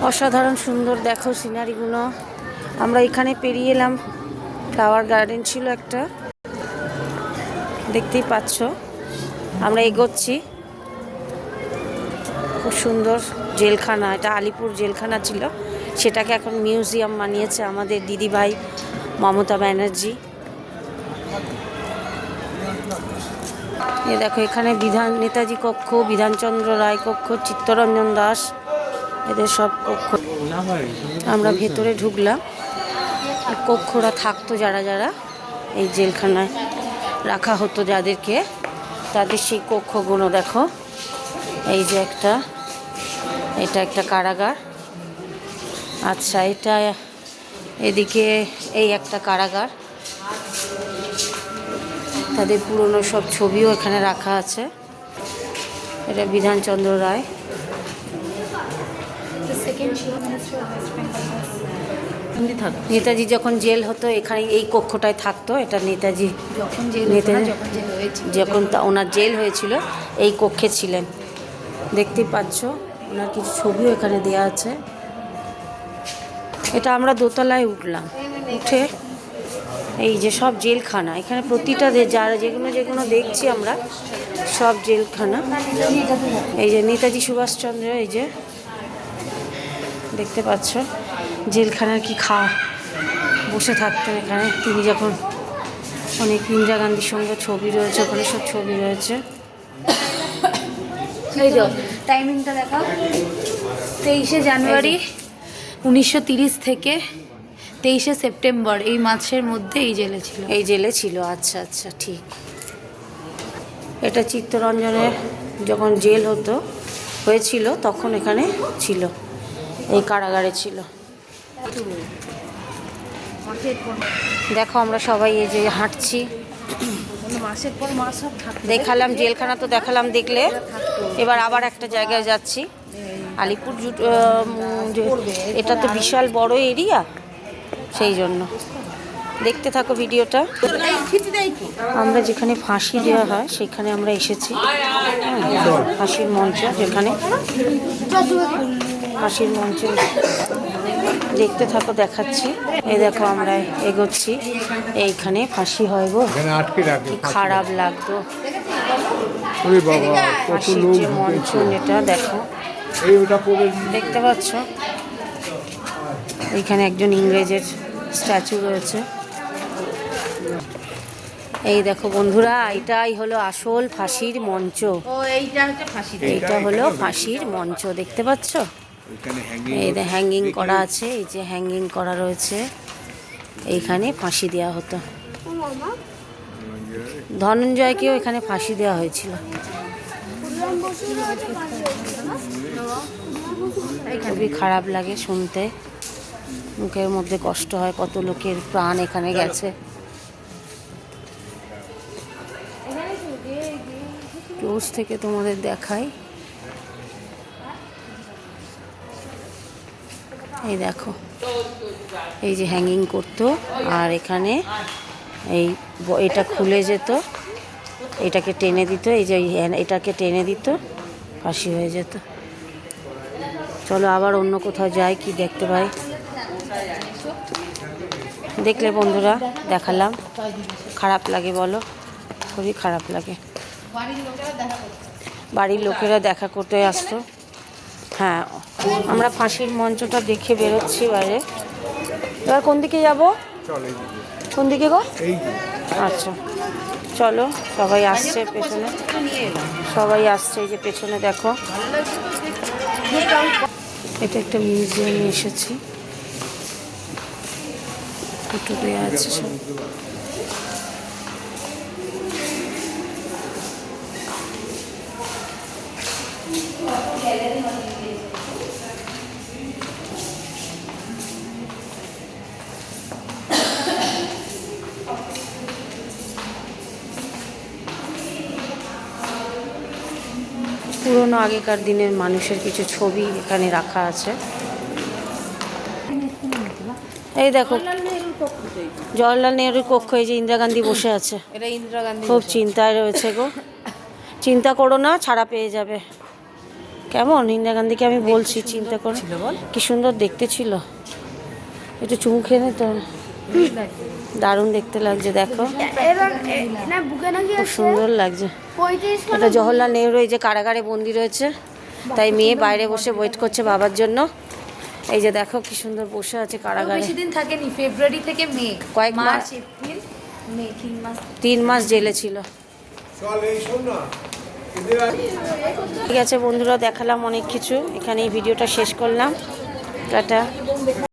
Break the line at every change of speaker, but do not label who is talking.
অসাধারণ সুন্দর দেখো সিনারিগুলো। আমরা এখানে পেরিয়ে এলাম, ফ্লাওয়ার গার্ডেন ছিল একটা, দেখতেই পাচ্ছ। আমরা এগোচ্ছি। খুব সুন্দর জেলখানা, এটা আলিপুর জেলখানা ছিল, সেটাকে এখন মিউজিয়াম বানিয়েছে আমাদের দিদিভাই মমতা ব্যানার্জি। এ দেখো এখানে নেতাজি কক্ষ, বিধানচন্দ্র রায় কক্ষ, চিত্তরঞ্জন দাস, এদের সব কক্ষ। আমরা ভেতরে ঢুকলাম। কক্ষরা থাকতো যারা যারা এই জেলখানায় রাখা হতো যাদেরকে, তাদের সেই কক্ষগুলো দেখো। এই যে এটা একটা কারাগার। আচ্ছা, এটা এদিকে এই একটা কারাগার। তাদের পুরনো সব ছবিও এখানে রাখা আছে। এটা বিধানচন্দ্র রায়। নেতাজি যখন জেল হতো এখানে এই কক্ষটায় থাকতো। এটা নেতাজি যখন ওনার জেল হয়েছিল এই কক্ষে ছিলেন। দেখতেই পাচ্ছ ওনার কিছু ছবিও এখানে দেওয়া আছে। এটা আমরা দোতলায় উঠলাম, উঠে এই যে সব জেলখানা, এখানে প্রতিটা যারা যেগুলো দেখছি আমরা সব জেলখানা। এই যে নেতাজি সুভাষচন্দ্র, এই যে দেখতে পাচ্ছ জেলখানার কি বসে থাকতেন এখানে তিনি যখন। অনেক ইন্দিরা গান্ধীর সঙ্গে ছবি রয়েছে ওখানে, সব ছবি রয়েছে।
এই যে টাইমিংটা দেখাও, 23শে জানুয়ারি 1930 থেকে 23শে সেপ্টেম্বর, এই মাসের মধ্যে এই জেলে ছিল।
আচ্ছা আচ্ছা, ঠিক। এটা চিত্তরঞ্জনের যখন জেল হয়েছিল তখন এখানে ছিল, এই কারাগারে ছিল। দেখো আমরা সবাই এই যে হাঁটছি, দেখালাম জেলখানা তো দেখালাম, দেখলে এবার আবার একটা জায়গায় যাচ্ছি। আলিপুর এটা তো বিশাল বড় এরিয়া, সেই জন্য দেখতে থাকো ভিডিওটা। আমরা যেখানে ফাঁসি দেওয়া হয় সেখানে আমরা এসেছি। ফাঁসির মঞ্চ, যেখানে ফাঁসির মঞ্চ দেখতে থাকো, দেখাচ্ছি। এই দেখো আমরা এগোচ্ছি, এইখানে ফাঁসি হয় গো, কি খারাপ লাগতো। ফাঁসির যে মঞ্চ এটা দেখো, দেখতে পাচ্ছ। এইখানে একজন ইংরেজের স্ট্যাচু রয়েছে। এই দেখো বন্ধুরা, এটাই হলো আসল ফাঁসির মঞ্চ। এইটা হলো ফাঁসির মঞ্চ, দেখতে পাচ্ছ। এই হ্যাঙ্গিং করা আছে, এই যে হ্যাঙ্গিং করা রয়েছে। এইখানে ফাঁসি দেওয়া হতো। ধনঞ্জয়কেও এখানে ফাঁসি দেওয়া হয়েছিল। খুবই খারাপ লাগে শুনতে, মুখের মধ্যে কষ্ট হয়, কত লোকের প্রাণ এখানে গেছে। ক্লোজ থেকে তোমাদের দেখাই। এই দেখো, এই যে হ্যাঙ্গিং করতো, আর এখানে এটা খুলে যেত, এটাকে টেনে দিত, এই যে এটাকে টেনে দিত, ফাঁসি হয়ে যেত। চলো আবার অন্য কোথাও যাই, কি দেখতে পাই। দেখলে বন্ধুরা, দেখালাম। খারাপ লাগে বলো, খুবই খারাপ লাগে। বাড়ির লোকেরা দেখা করতে আসতো। হ্যাঁ, আমরা ফাঁসির মঞ্চটা দেখে বেরোচ্ছি বাইরে। এবার কোন দিকে যাব? কোন দিকে গো? আচ্ছা চলো, সবাই আসছে পেছনে, সবাই আসছে। এই যে পেছনে দেখো, এটা একটা মিউজিয়ামে এসেছি। ফটো দেওয়া আছে সব। পুরনো আগেকার দিনের মানুষের কিছু ছবি এখানে রাখা আছে। এই দেখো জওহরলাল নেহরুর কক্ষ, এই যে ইন্দিরা গান্ধী বসে আছে। খুব চিন্তায় রয়েছে গো। চিন্তা করো না, ছাড়া পেয়ে যাবে। কেমন ইন্দিরা গান্ধীকে আমি বলছি চিন্তা করে, কি সুন্দর দেখতে ছিল। একটু চুমু খেয়ে নে তো, দারুণ দেখতে লাগছে দেখো, খুব সুন্দর লাগছে। এটা জওহরলাল নেহরু এই যে কারাগারে বন্দি রয়েছে, তাই মেয়ে বাইরে বসে ওয়েট করছে বাবার জন্য। এই যে দেখো কি সুন্দর বসে আছে কারাগারে।
বেশি দিন থাকেনি, ফেব্রুয়ারি থেকে মে,
কয়েক মাস,
মার্চ এপ্রিল মে, 3 মাস।
3 মাস জেলে ছিল। ঠিক আছে বন্ধুরা, দেখালাম অনেক কিছু, এখানেই ভিডিওটা শেষ করলাম। টাটা।